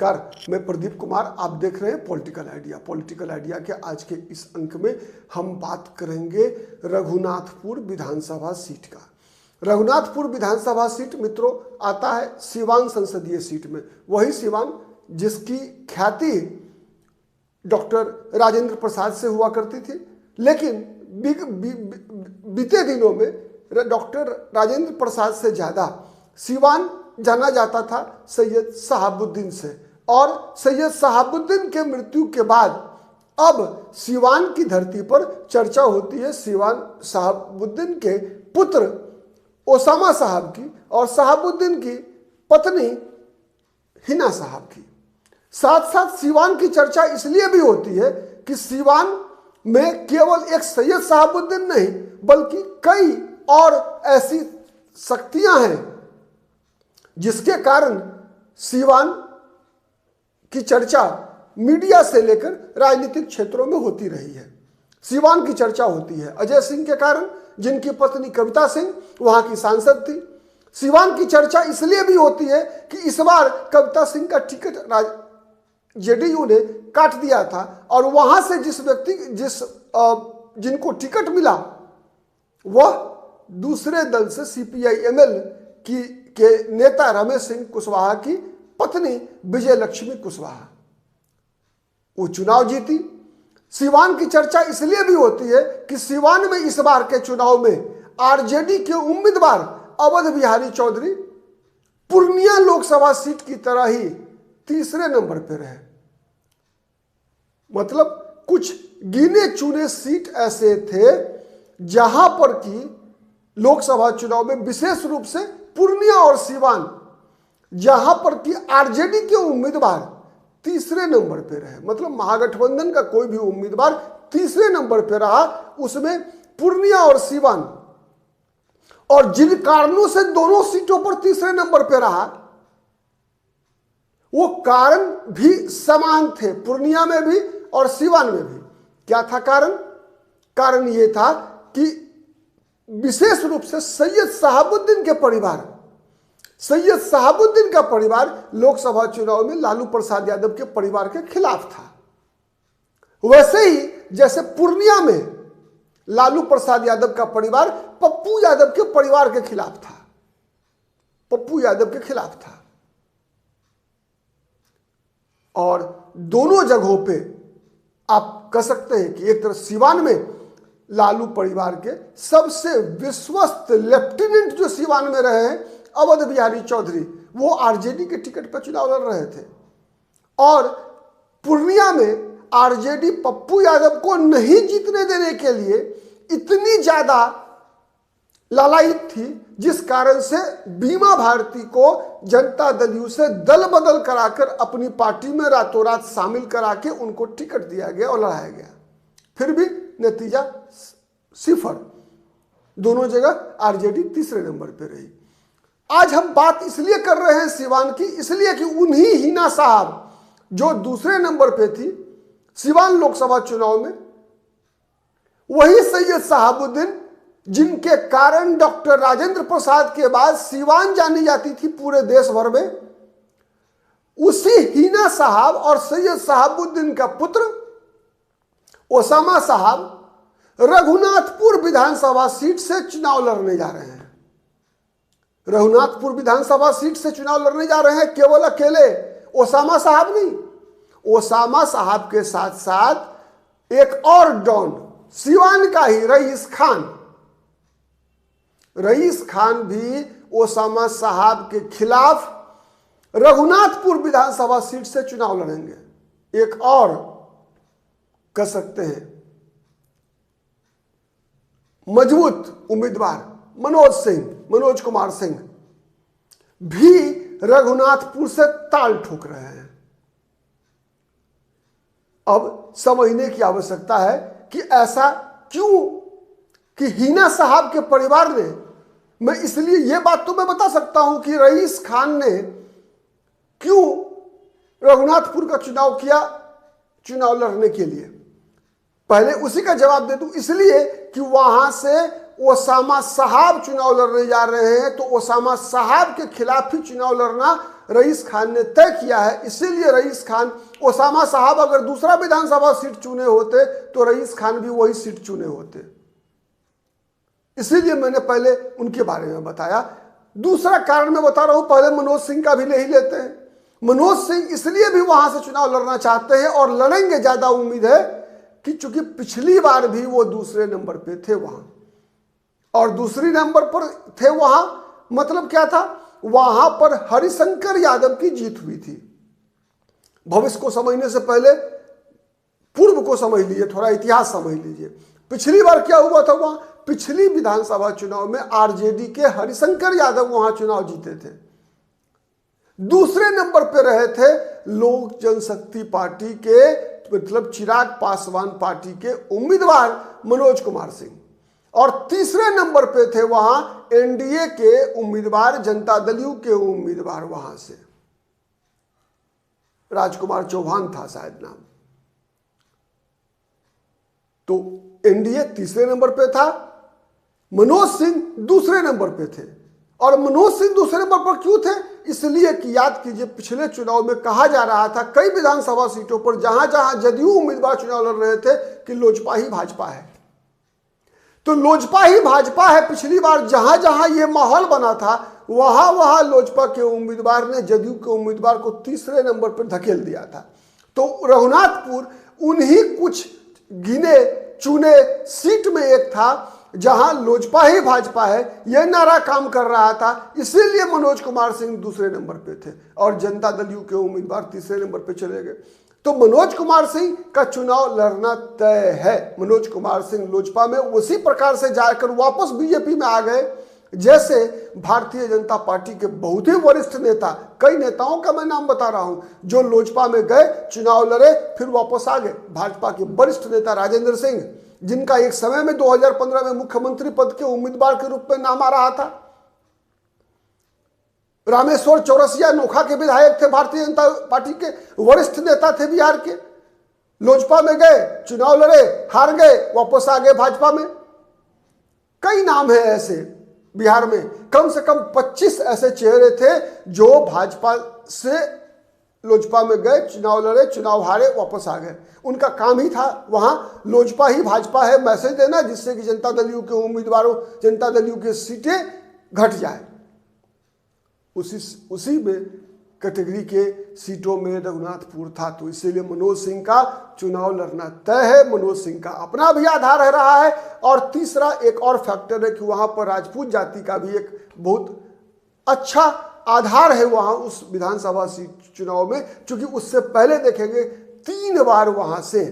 नमस्कार, मैं प्रदीप कुमार। आप देख रहे हैं पॉलिटिकल आइडिया। पॉलिटिकल आइडिया के आज के इस अंक में हम बात करेंगे रघुनाथपुर विधानसभा सीट का। रघुनाथपुर विधानसभा सीट मित्रों आता है सीवान संसदीय सीट में, वही सीवान जिसकी ख्याति डॉक्टर राजेंद्र प्रसाद से हुआ करती थी, लेकिन बीते दिनों में डॉक्टर राजेंद्र प्रसाद से ज़्यादा सीवान जाना जाता था सैयद शहाबुद्दीन से। और सैयद शहाबुद्दीन के मृत्यु के बाद अब सीवान की धरती पर चर्चा होती है सीवान शहाबुद्दीन के पुत्र ओसामा साहब की और शहाबुद्दीन की पत्नी हिना साहब की। साथ साथ सीवान की चर्चा इसलिए भी होती है कि सीवान में केवल एक सैयद शहाबुद्दीन नहीं बल्कि कई और ऐसी शक्तियां हैं जिसके कारण सीवान की चर्चा मीडिया से लेकर राजनीतिक क्षेत्रों में होती रही है। सीवान की चर्चा होती है अजय सिंह के कारण, जिनकी पत्नी कविता सिंह वहां की सांसद थी। सीवान की चर्चा इसलिए भी होती है कि इस बार कविता सिंह का टिकट जेडीयू ने काट दिया था और वहां से जिनको टिकट मिला वह दूसरे दल से सीपीआई-एमएल के नेता रमेश सिंह कुशवाहा की पत्नी विजय लक्ष्मी कुशवाहा, वो चुनाव जीती। सीवान की चर्चा इसलिए भी होती है कि सीवान में इस बार के चुनाव में आरजेडी के उम्मीदवार अवध बिहारी चौधरी पूर्णिया लोकसभा सीट की तरह ही तीसरे नंबर पर रहे। मतलब कुछ गिने चुने सीट ऐसे थे जहां पर कि लोकसभा चुनाव में विशेष रूप से पूर्णिया और सीवान जहां पर कि आरजेडी के उम्मीदवार तीसरे नंबर पे रहे। मतलब महागठबंधन का कोई भी उम्मीदवार तीसरे नंबर पे रहा, उसमें पूर्णिया और सीवान। और जिन कारणों से दोनों सीटों पर तीसरे नंबर पे रहा वो कारण भी समान थे, पूर्णिया में भी और सीवान में भी। क्या था कारण? कारण ये था कि विशेष रूप से सैयद शहाबुद्दीन का परिवार लोकसभा चुनाव में लालू प्रसाद यादव के परिवार के खिलाफ था। वैसे ही जैसे पूर्णिया में लालू प्रसाद यादव का परिवार पप्पू यादव के परिवार के खिलाफ था। और दोनों जगहों पे आप कह सकते हैं कि एक तरफ सीवान में लालू परिवार के सबसे विश्वस्त लेफ्टिनेंट जो सीवान में रहे हैं अवध बिहारी चौधरी, वो आरजेडी के टिकट पर चुनाव लड़ रहे थे। और पूर्णिया में आरजेडी पप्पू यादव को नहीं जीतने देने के लिए इतनी ज्यादा लालायित थी जिस कारण से बीमा भारती को जनता दल यू से दल बदल कराकर अपनी पार्टी में रातों रात शामिल करा के उनको टिकट दिया गया और लड़ाया गया। फिर भी नतीजा सिफर, दोनों जगह आरजेडी तीसरे नंबर पे रही। आज हम बात इसलिए कर रहे हैं सीवान की, इसलिए कि उन्हीं हिना साहब जो दूसरे नंबर पे थी सीवान लोकसभा चुनाव में, वही सैयद शहाबुद्दीन जिनके कारण डॉक्टर राजेंद्र प्रसाद के बाद सीवान जानी जाती थी पूरे देश भर में, उसी हिना साहब और सैयद शहाबुद्दीन का पुत्र ओसामा साहब रघुनाथपुर विधानसभा सीट से चुनाव लड़ने जा रहे हैं। रघुनाथपुर विधानसभा सीट से चुनाव लड़ने जा रहे हैं केवल अकेले ओसामा साहब नहीं, ओसामा साहब के साथ साथ एक और डॉन सीवान का ही रईस खान भी ओसामा साहब के खिलाफ रघुनाथपुर विधानसभा सीट से चुनाव लड़ेंगे। एक और कह सकते हैं मजबूत उम्मीदवार मनोज कुमार सिंह भी रघुनाथपुर से ताल ठोक रहे हैं। अब समझने की आवश्यकता है कि ऐसा क्यों कि हिना साहब के परिवार ने, मैं इसलिए यह बात तो मैं बता सकता हूं कि रईस खान ने क्यों रघुनाथपुर का चुनाव किया चुनाव लड़ने के लिए। पहले उसी का जवाब दे दूं, इसलिए कि वहां से ओसामा साहब चुनाव लड़ने जा रहे हैं, तो ओसामा साहब के खिलाफ ही चुनाव लड़ना रईस खान ने तय किया है, इसीलिए रईस खान, ओसामा साहब अगर दूसरा विधानसभा सीट चुने होते तो रईस खान भी वही सीट चुने होते, इसीलिए मैंने पहले उनके बारे में बताया। दूसरा कारण मैं बता रहा हूं, पहले मनोज सिंह का भी ले ही लेते हैं। मनोज सिंह इसलिए भी वहां से चुनाव लड़ना चाहते हैं और लड़ेंगे, ज्यादा उम्मीद है कि चूंकि पिछली बार भी वो दूसरे नंबर पे थे वहां, और दूसरी नंबर पर थे वहां, मतलब क्या था, वहां पर हरिशंकर यादव की जीत हुई थी। भविष्य को समझने से पहले पूर्व को समझ लीजिए, थोड़ा इतिहास समझ लीजिए। पिछली बार क्या हुआ था वहां, पिछली विधानसभा चुनाव में आरजेडी के हरिशंकर यादव वहां चुनाव जीते थे। दूसरे नंबर पर रहे थे लोक जनशक्ति पार्टी के, मतलब चिराग पासवान पार्टी के उम्मीदवार मनोज कुमार सिंह, और तीसरे नंबर पे थे वहां एनडीए के उम्मीदवार, जनता दल यू के उम्मीदवार, वहां से राजकुमार चौहान था शायद नाम। तो एनडीए तीसरे नंबर पे था, मनोज सिंह दूसरे नंबर पे थे। और मनोज सिंह दूसरे नंबर पर क्यों थे, इसलिए कि याद कीजिए पिछले चुनाव में कहा जा रहा था कई विधानसभा सीटों पर जहां जहां जदयू उम्मीदवार चुनाव लड़ रहे थे कि लोजपा ही भाजपा है। तो लोजपा ही भाजपा है, पिछली बार जहां जहां ये माहौल बना था वहां वहां लोजपा के उम्मीदवार ने जदयू के उम्मीदवार को तीसरे नंबर पर धकेल दिया था। तो रघुनाथपुर उन्हीं कुछ गिने चुने सीट में एक था जहां लोजपा ही भाजपा है, यह नारा काम कर रहा था, इसीलिए मनोज कुमार सिंह दूसरे नंबर पे थे और जनता दल यू के उम्मीदवार तीसरे नंबर पे चले गए। तो मनोज कुमार सिंह का चुनाव लड़ना तय है। मनोज कुमार सिंह लोजपा में उसी प्रकार से जाकर वापस बीजेपी में आ गए जैसे भारतीय जनता पार्टी के बहुत ही वरिष्ठ नेता, कई नेताओं का मैं नाम बता रहा हूं, जो लोजपा में गए, चुनाव लड़े, फिर वापस आ गए। भाजपा के वरिष्ठ नेता राजेंद्र सिंह, जिनका एक समय में 2015 में मुख्यमंत्री पद के उम्मीदवार के रूप में नाम आ रहा था। रामेश्वर चौरसिया नोखा के विधायक थे, भारतीय जनता पार्टी के वरिष्ठ नेता थे बिहार के, लोजपा में गए, चुनाव लड़े, हार गए, वापस आ गए भाजपा में। कई नाम है ऐसे बिहार में, कम से कम 25 ऐसे चेहरे थे जो भाजपा से लोजपा में गए, चुनाव लड़े, चुनाव हारे, वापस आ गए। उनका काम ही था वहां लोजपा ही भाजपा है मैसेज देना, जिससे कि जनता दल यू के उम्मीदवारों, जनता दल यू की सीटें घट जाए। उसी में कैटेगरी के सीटों में रघुनाथपुर था, तो इसीलिए मनोज सिंह का चुनाव लड़ना तय है। मनोज सिंह का अपना भी आधार रह रहा है, और तीसरा एक और फैक्टर है कि वहां पर राजपूत जाति का भी एक बहुत अच्छा आधार है वहां उस विधानसभा सीट चुनाव में, क्योंकि उससे पहले देखेंगे 3 बार वहां से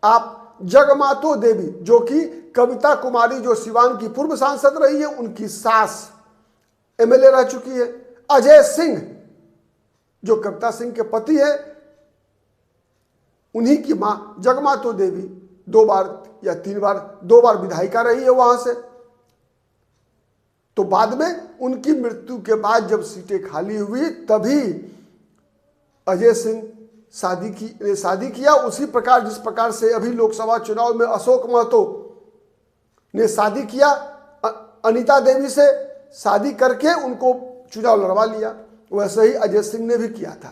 आप जगमातो देवी, जो कि कविता कुमारी, जो सिवान की पूर्व सांसद रही है, उनकी सास एमएलए रह चुकी है, अजय सिंह जो कविता सिंह के पति है, उन्हीं की मां जगमातो देवी 2 बार या 3 बार, 2 बार विधायिका रही है वहां से। तो बाद में उनकी मृत्यु के बाद जब सीटें खाली हुई तभी अजय सिंह शादी किया, उसी प्रकार जिस प्रकार से अभी लोकसभा चुनाव में अशोक महतो ने शादी किया, अनीता देवी से शादी करके उनको चुनाव लड़वा लिया, वैसे ही अजय सिंह ने भी किया था।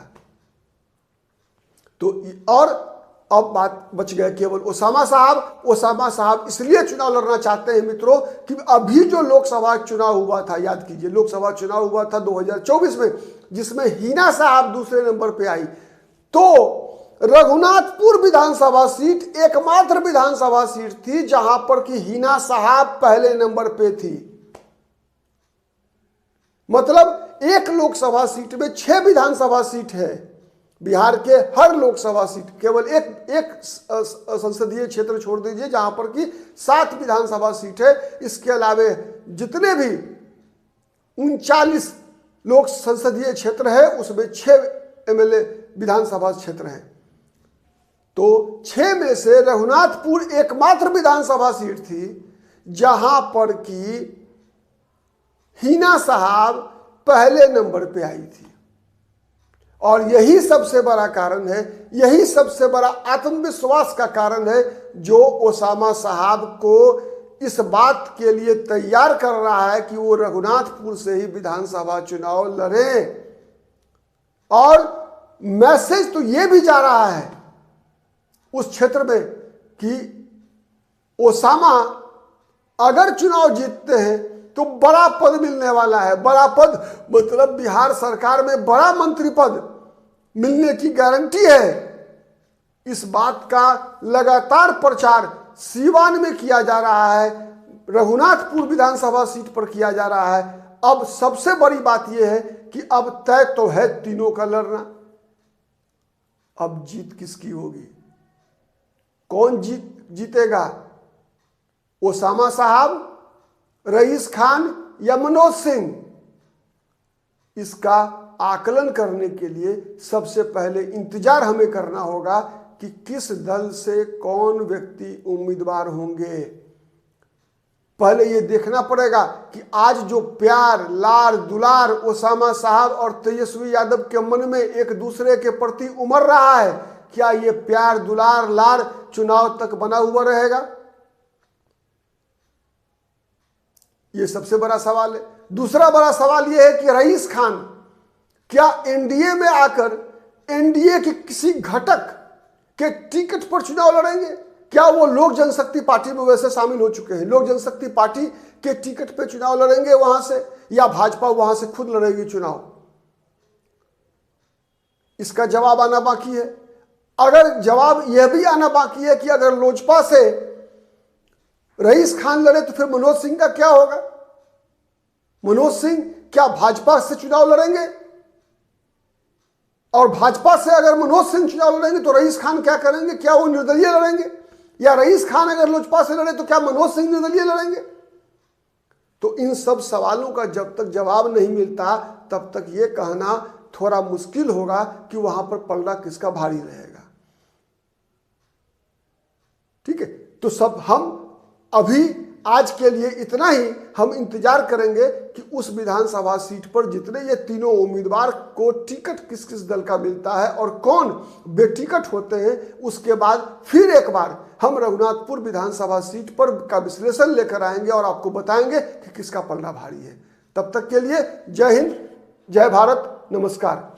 तो और अब बात बच गया केवल ओसामा साहब। ओसामा साहब इसलिए चुनाव लड़ना चाहते हैं मित्रों कि अभी जो लोकसभा चुनाव हुआ था, याद कीजिए लोकसभा चुनाव हुआ था 2024 में, जिसमें हिना साहब दूसरे नंबर पे आई, तो रघुनाथपुर विधानसभा सीट एकमात्र विधानसभा सीट थी जहां पर कि हिना साहब पहले नंबर पे थी। मतलब एक लोकसभा सीट में 6 विधानसभा सीट है। बिहार के हर लोकसभा सीट, केवल एक संसदीय क्षेत्र छोड़ दीजिए जहां पर कि 7 विधानसभा सीट है। इसके अलावे जितने भी 39 लोक संसदीय क्षेत्र है उसमें 6 एमएलए विधानसभा क्षेत्र हैं। तो 6 में से रघुनाथपुर एकमात्र विधानसभा सीट थी जहां पर कि हिना साहब पहले नंबर पे आई थी। और यही सबसे बड़ा कारण है, यही सबसे बड़ा आत्मविश्वास का कारण है जो ओसामा साहब को इस बात के लिए तैयार कर रहा है कि वो रघुनाथपुर से ही विधानसभा चुनाव लड़े। और मैसेज तो ये भी जा रहा है उस क्षेत्र में कि ओसामा अगर चुनाव जीतते हैं तो बड़ा पद मिलने वाला है। बड़ा पद मतलब बिहार सरकार में बड़ा मंत्री पद मिलने की गारंटी है। इस बात का लगातार प्रचार सीवान में किया जा रहा है, रघुनाथपुर विधानसभा सीट पर किया जा रहा है। अब सबसे बड़ी बात यह है कि अब तय तो है तीनों का लड़ना। अब जीत किसकी होगी, कौन जीतेगा? ओसामा साहब, रईस खान या मनोज सिंह? इसका आकलन करने के लिए सबसे पहले इंतजार हमें करना होगा कि किस दल से कौन व्यक्ति उम्मीदवार होंगे। पहले ये देखना पड़ेगा कि आज जो प्यार, लार, दुलार ओसामा साहब और तेजस्वी यादव के मन में एक दूसरे के प्रति उमड़ रहा है, क्या ये प्यार, दुलार, लार चुनाव तक बना हुआ रहेगा? ये सबसे बड़ा सवाल है। दूसरा बड़ा सवाल यह है कि रईस खान क्या एनडीए में आकर एनडीए के किसी घटक के टिकट पर चुनाव लड़ेंगे? क्या वो लोक जनशक्ति पार्टी में वैसे शामिल हो चुके हैं, लोक जनशक्ति पार्टी के टिकट पे चुनाव लड़ेंगे वहां से, या भाजपा वहां से खुद लड़ेगी चुनाव? इसका जवाब आना बाकी है। अगर जवाब यह भी आना बाकी है कि अगर लोजपा से रईस खान लड़े तो फिर मनोज सिंह का क्या होगा? मनोज सिंह क्या भाजपा से चुनाव लड़ेंगे? और भाजपा से अगर मनोज सिंह चुनाव लड़ेंगे तो रईस खान क्या करेंगे? क्या वो निर्दलीय लड़ेंगे? या रईस खान अगर लोजपा से लड़े तो क्या मनोज सिंह निर्दलीय लड़ेंगे? तो इन सब सवालों का जब तक जवाब नहीं मिलता तब तक ये कहना थोड़ा मुश्किल होगा कि वहां पर पलड़ा किसका भारी रहेगा। ठीक है, तो सब हम अभी आज के लिए इतना ही। हम इंतजार करेंगे कि उस विधानसभा सीट पर जितने ये तीनों उम्मीदवार को टिकट किस किस दल का मिलता है और कौन बेटिकट होते हैं, उसके बाद फिर एक बार हम रघुनाथपुर विधानसभा सीट पर का विश्लेषण लेकर आएंगे और आपको बताएंगे कि किसका पलड़ा भारी है। तब तक के लिए जय हिंद, जय भारत, नमस्कार।